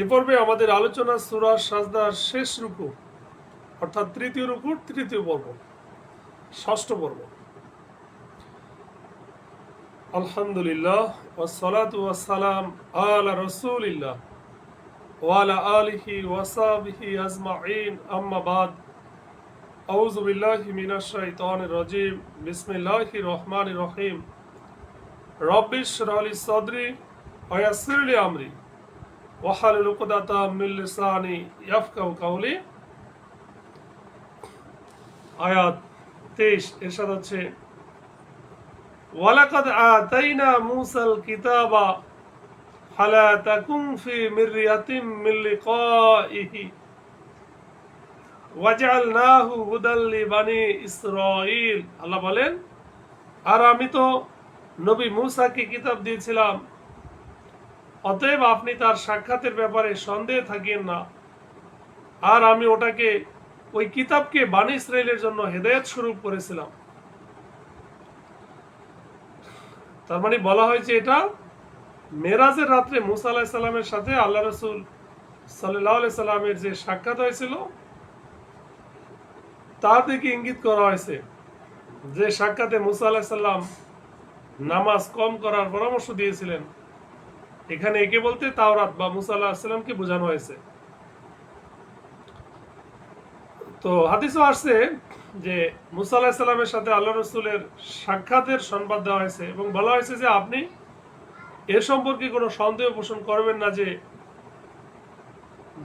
এ পর্বে আমাদের আলোচনা সূরা সাজদার শেষ রুকু, অর্থাৎ তৃতীয় রুকুর তৃতীয় পর্ব, ষষ্ঠ পর্ব। আলহামদুলিল্লাহ ওয়াসসালাতু ওয়াসসালাম আলা রাসূলিল্লাহ ওয়া আলা আলিহি ওয়া সাহবিহি আজমাইন, আম্মা বাদ। আউযু বিল্লাহি মিনাশ শাইতানির রাজীম। বিসমিল্লাহির রহমানির রহিম। রব্বিশ ইশরাহ লি সাদরি ওয়া ইয়াসসির লি আমরি ওয়াহলুল উকদাতাম মিন লিসানি ইয়াফকাহু কাওলি। আয়াত 23 এরশাদ হচ্ছে, ওয়ালাকাদ আতাইনা মূসাল কিতাবা ফালা তাকুন ফি মিররিয়াতিম মিন লিকাইহি ওয়াজআলনাহু হুদাল লিবানি ইসরাঈল। আল্লাহ বলেন, আর আমি তো নবী মূসাকে কিতাব দিয়েছিলাম, অতএব আপনি তার সাক্ষাতের ব্যাপারে সন্দেহ থাকিয়েন না। আর আমি ওই কিতাবকে বানী ইসরাইলের জন্য হেদায়েত স্বরূপ করেছিলাম। তার মানে বলা হয়েছে এটা মেরাজের রাত্রে মুসা আলাইহিস সালামের সাথে আল্লাহ রাসূল সাল্লাল্লাহু আলাইহি সাল্লামের যে সাক্ষাৎ হয়েছিল তার দিকে ইঙ্গিত করা হয়েছে, যে সাক্ষাতে মুসা আলাইহিস সালাম নামাজ কম করার পরামর্শ দিয়েছিলেন। এখানে একে বলতে তাওরাত বা মুসা আলাইহিস সালামকে বোঝানো হয়েছে। তো হাদিসও আসছে যে মুসা আলাইহিস সালামের সাথে আল্লাহ রাসূলের সাক্ষাতের সংবাদ দেওয়া হয়েছে এবং বলা হয়েছে যে আপনি এ সম্পর্কে কোনো সন্দেহ পোষণ করবেন না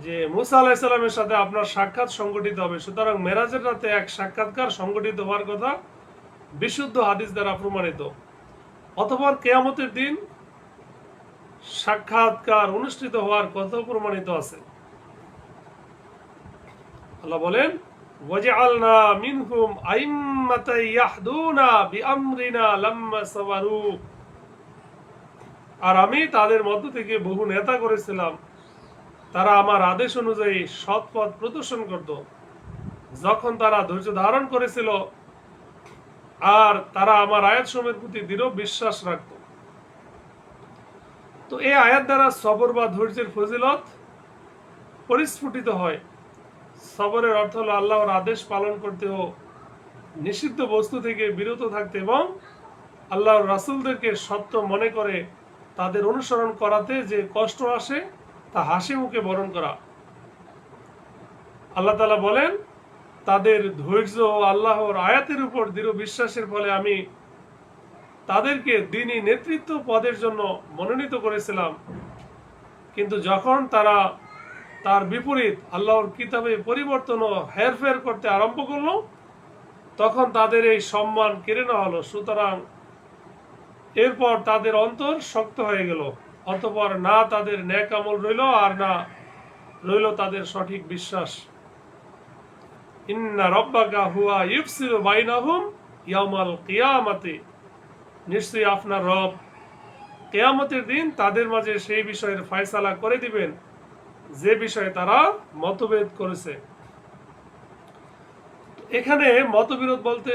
যে মুসা আলাইহিস সালামের সাথে আপনার সাক্ষাৎ সংগঠিত হবে। সুতরাং মেরাজের রাতে এক সাক্ষাৎকার সংগঠিত হওয়ার কথা বিশুদ্ধ হাদিস দ্বারা প্রমাণিত। অতঃপর কিয়ামতের দিন সাক্ষাৎকার অনুষ্ঠিত হওয়ার কথা প্রমাণিত আছে। আল্লাহ বলেন, ওয়াজআলনা মিনহুম আইম্মাতান ইয়াহদুনা বিআমরিনা লাম্মা সাবারু। আর আমি তাদের মধ্য থেকে বহু নেতা করেছিলাম, তারা আমার আদেশ অনুযায়ী সৎ পথ প্রদর্শন করত যখন তারা ধৈর্য ধারণ করেছিল, আর তারা আমার আয়াতসমূহের প্রতি দৃঢ় বিশ্বাস রাখত। তো এই আয়াত দ্বারা সবর বা ধৈর্যের ফজিলত পরিস্ফুটিত হয়। সবরের অর্থ হলো আল্লাহর আদেশ পালন করতে ও নিষিদ্ধ বস্তু থেকে বিরত থাকতে এবং আল্লাহর রাসূলদেরকে সত্য মনে করে তাদের অনুসরণ করাতে যে কষ্ট আসে তা হাসি মুখে বরণ করা। আল্লাহ তাআলা বলেন, তাদের ধৈর্য ও আল্লাহর আয়াতের উপর দৃঢ় বিশ্বাসের ফলে আমি তাদেরকে দ্বীনী নেতৃত্ব পদের জন্য মনোনীত করেছিলাম। কিন্তু যখন তারা তার বিপরীত আল্লাহর কিতাবে পরিবর্তন ও হেরফের করতে আরম্ভ করলো, তখন তাদের এই সম্মান কেড়ে নেওয়া হলো। সুতরাং এরপর তাদের অন্তর শক্ত হয়ে গেল। অতঃপর না তাদের নেক আমল রইল আর না রইল তাদের সঠিক বিশ্বাস। ইন্না রাব্বাকা হুয়া ইফসিলু বাইনাহুম ইয়াউমাল কিয়ামাতি। নিশ্চয়ই আপনার রব কিয়ামতের দিন তাদের মাঝে সেই বিষয়ের ফয়সালা করে দিবেন যে বিষয়ে তারা মতভেদ করেছে। এখানে মতবিরোধ বলতে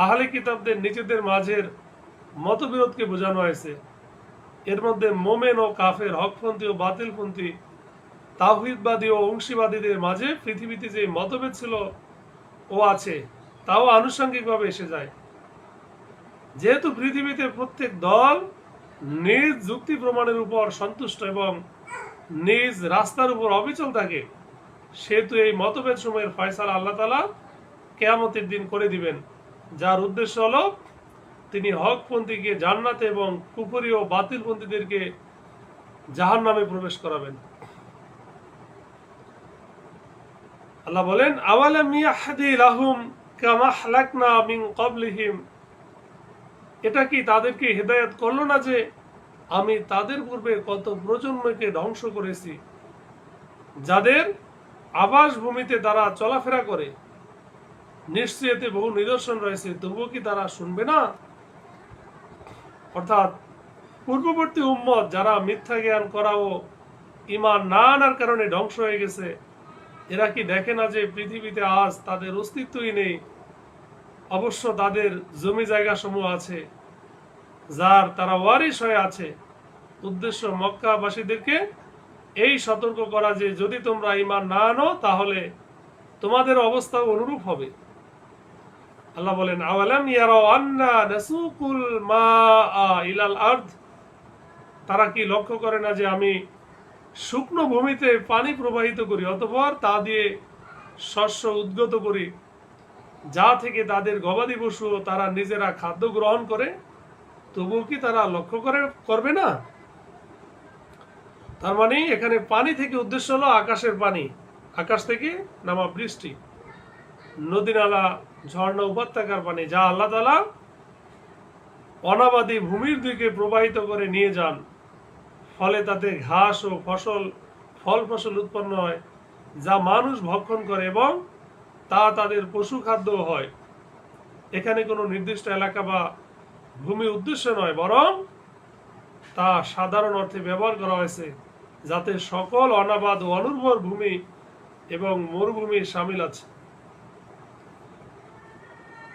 আহলে কিতাবদের নিজেদের মাঝের মতবিরোধকে বোঝানো হয়েছে। এর মধ্যে মোমেন ও কাফের, হকপন্থী ও বাতিলপন্থী, তাওহীদবাদী ও অংশীবাদীদের মাঝে পৃথিবীতে যে মতভেদ ছিল ও আছে, তাও আনুষঙ্গিকভাবে এসে যায়। যেহেতু পৃথিবীতে প্রত্যেক দল নিজ যুক্তি প্রমাণের উপর সন্তুষ্ট এবং নিজ রাস্তার উপর অবিচল থাকে, সেহেতু এই মতভেদ সময়ের ফয়সালা আল্লাহ তাআলা কিয়ামতের দিন করে দিবেন, যার উদ্দেশ্য হলো তিনি হকপন্থীকে জান্নাতে এবং কুফরি ও বাতিলপন্থীদেরকে জাহান্নামে প্রবেশ করাবেন। আল্লাহ বলেন, আওয়ালাম ইয়াহদি লাহুম কামা আহলাকনা মিন ক্বাবলিহিম। এটা কি তাদেরকে হেদায়েত করলো না যে আমি তাদের পূর্বে কত প্রজন্মকে ধ্বংস করেছি, যাদের আবাস ভূমিতে তারা চলাফেরা করে। নিশ্চয়ই এতে বহু নিদর্শন রয়েছে, তবুও কি তারা শুনবে না? অর্থাৎ পূর্ববর্তী উম্মত যারা মিথ্যা জ্ঞান করা ও ঈমান না আনার কারণে ধ্বংস হয়ে গেছে, এরা কি দেখে না যে পৃথিবীতে আজ তাদের অস্তিত্বই নেই? অবশ্য তাদের জমি জায়গা সমূহ আছে যার তারা ওয়ারিশ হয়ে আছে। উদ্দেশ্য মক্কাবাসীদেরকে এই সতর্ক করা যে যদি তোমরা ঈমান না আনো তাহলে তোমাদের অবস্থা অনুরূপ হবে। আল্লাহ বলেন, আওয়ালাম ইয়ারাউ আন্না নাসুকুল মাআ ইলাল আরদ, তারা কি লক্ষ্য করে না যে আমি শুকনো ভূমিতে পানি প্রবাহিত করি, অতঃপর তা দিয়ে শস্য উদ্গত করি, যা থেকে তাদের গবাদি পশু তারা নিজেরা খাদ্য গ্রহণ করে, তবুও কি তারা লক্ষ্য করবে না? তার মানে এখানে পানি থেকে উদ্দেশ্য হলো আকাশের পানি, আকাশ থেকে নামা বৃষ্টি, নদী নালা ঝর্ণা উপত্যকার পানি, যা আল্লাহ তাআলা অনাবাদী ভূমির দিকে প্রবাহিত করে নিয়ে যান, ফলে তাতে ঘাস ও ফল ফসল উৎপন্ন হয়, যা মানুষ ভক্ষণ করে এবং তা তাদের পশু খাদ্য হয়। এখানে কোনো নির্দিষ্ট এলাকা বা ভূমি উদ্দেশ্য নয়, বরং তা সাধারণ অর্থে ব্যবহার করা হয়েছে, যাতে সকল অনাবাদ ও অনুর্বর ভূমি এবং মরুভূমি শামিল আছে।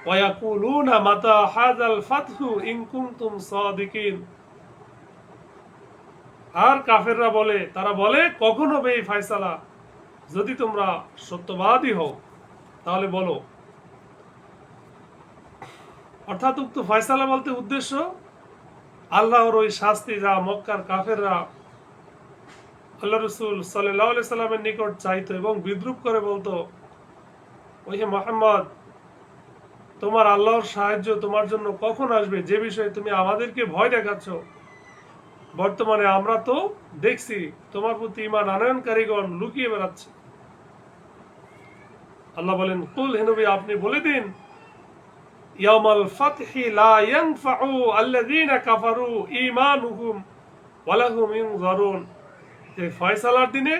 ওয়ায়াকুলুনা মাতা হাযাল ফাতহু ইন কুনতুম সাদিকিন, আর কাফেররা বলে, তারা বলে, কখন হবে এই ফয়সালা, যদি তোমরা সত্যবাদী হও তাহলে বলো। অর্থাৎ উক্ত ফয়সালা বলতে উদ্দেশ্য আল্লাহর ওই শাস্তি, যা মক্কার কাফেররা আল্লাহ রাসূল সাল্লাল্লাহু আলাইহি সাল্লামের নিকট চাইতো এবং বিদ্রূপ করে বলতো, ওই হে মুহাম্মদ, তোমার আল্লাহর সাহায্য তোমার জন্য কখন আসবে, যে বিষয়ে তুমি আমাদেরকে ভয় দেখাচ্ছ? বর্তমানে আমরা তো দেখছি তোমার প্রতি ঈমান আনয়নকারীগণ লুকিয়ে বেড়াচ্ছে। আল্লাহ বলেন, কুল, হে নবী আপনি বলে দিন, ইয়াউমাল ফাতহি লা ইয়ানফাউ আল্লাযীনা কাফারু ঈমানুহুম ওয়া লাহুম ইনযারুন, এই ফয়সালার দিনে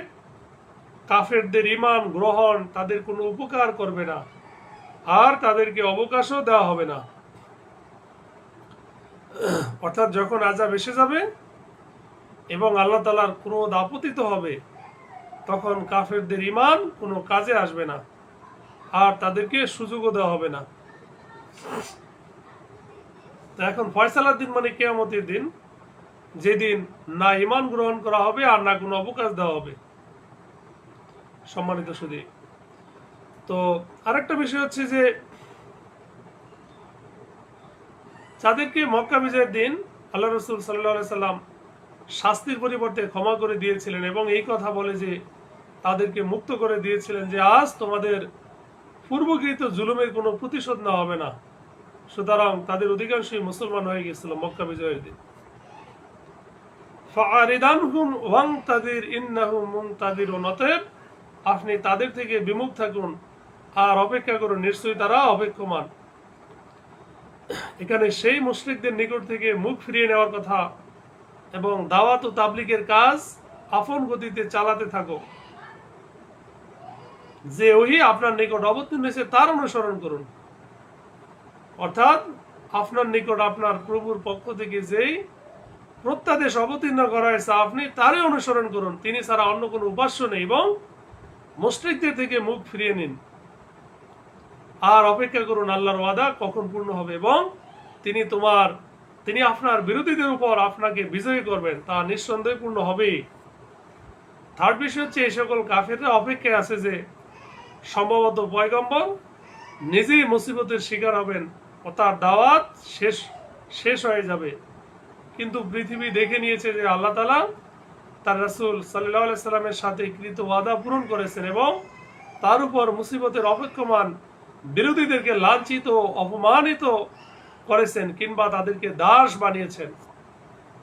কাফেরদের ঈমান গ্রহণ তাদের কোনো উপকার করবে না, আর তাদেরকে অবকাশও দেওয়া হবে না। অর্থাৎ যখন আযাব এসে যাবে এবং আল্লাহ তাআলার ক্রোধ আপতিত হবে, তখন কাফেরদের ঈমান কোনো কাজে আসবে না, আর তাদেরকে সুযোগও দেওয়া হবে না। এখন ফয়সালার দিন মানে কিয়ামতের দিন, যেদিন না ঈমান গ্রহণ করা হবে আর না কোনো অবকাশ দেওয়া হবে। সম্মানিত সুধী, তো আরেকটা বিষয় হচ্ছে যে যাদেরকে মক্কা বিজয়ের দিন আল্লাহ রাসূল সাল্লাল্লাহু আলাইহি সাল্লাম শাস্তির পরিবর্তে ক্ষমা করে দিয়েছিলেন এবং এই কথা বলে যে তাদেরকে মুক্ত করে দিয়েছিলেন যে আজ তোমাদের পূর্বকৃত জুলুমের কোনো প্রতিশোধ নেওয়া হবে না, সুতরাং তাদের অধিকাংশই মুসলমান হয়ে গেছিল মক্কা বিজয়ের দিন। ফাআরিদানহুম ওয়ানতাযির ইন্নাহুম মুনতাযিরুন, অতএব আপনি তাদের থেকে বিমুখ থাকুন আর অপেক্ষা করুন, নিশ্চয়ই তারা অপেক্ষমান। এখানে সেই মুশরিকদের নিকট থেকে মুখ ফিরিয়ে নেওয়ার কথা এবং দাওয়াত ও তাবলীগের কাজ আপন গতিতে চালাতে থাকো, যে ওহী আপনার নিকট অবতীর্ণ হয়েছে তার অনুসরণ করুন। অর্থাৎ আপনার নিকট আপনার প্রভুর পক্ষ থেকে যেই প্রত্যাদেশ অবতীর্ণ করা হয়েছে আপনি তারই অনুসরণ করুন, তিনি ছাড়া অন্য কোনো উপাস্য নেই, এবং মুশরিকদের থেকে মুখ ফিরিয়ে নিন আর অপেক্ষা করুন আল্লাহর ওয়াদা কখন পূর্ণ হবে, এবং তিনি আপনার বিরোধীদের উপর আপনাকে বিজয়ী করবেন, তা নিঃসন্দেহে পূর্ণ হবেই। থার্ড বিষয় হচ্ছে এই সকল কাফেররা অপেক্ষায় আছে যে সম্ভবত পয়গম্বর নিজেই মুসিবতের শিকার হবেন ও তার দাওয়াত শেষ হয়ে যাবে, কিন্তু পৃথিবী দেখে নিয়েছে যে আল্লাহ তাআলা তার রাসূল সাল্লাল্লাহু আলাইহি সাল্লামের সাথে কৃত ওয়াদা পূরণ করেছেন এবং তার উপর মুসিবতের অপেক্ষমান বিরোধীদেরকে লাঞ্ছিত অপমানিত করেছেন কিংবা তাদেরকে দাস বানিয়েছেন।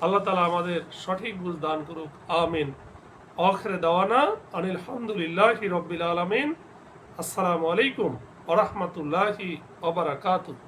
আল্লাহ তাআলা আমাদের সঠিক বুঝ দান করুক, আমিন। আখিরে দাওয়ানা আনিল হামদুলিল্লাহি রাব্বিল আলামিন। আসসালামু আলাইকুম ওয়া রাহমাতুল্লাহি ওয়া বারাকাতুহু।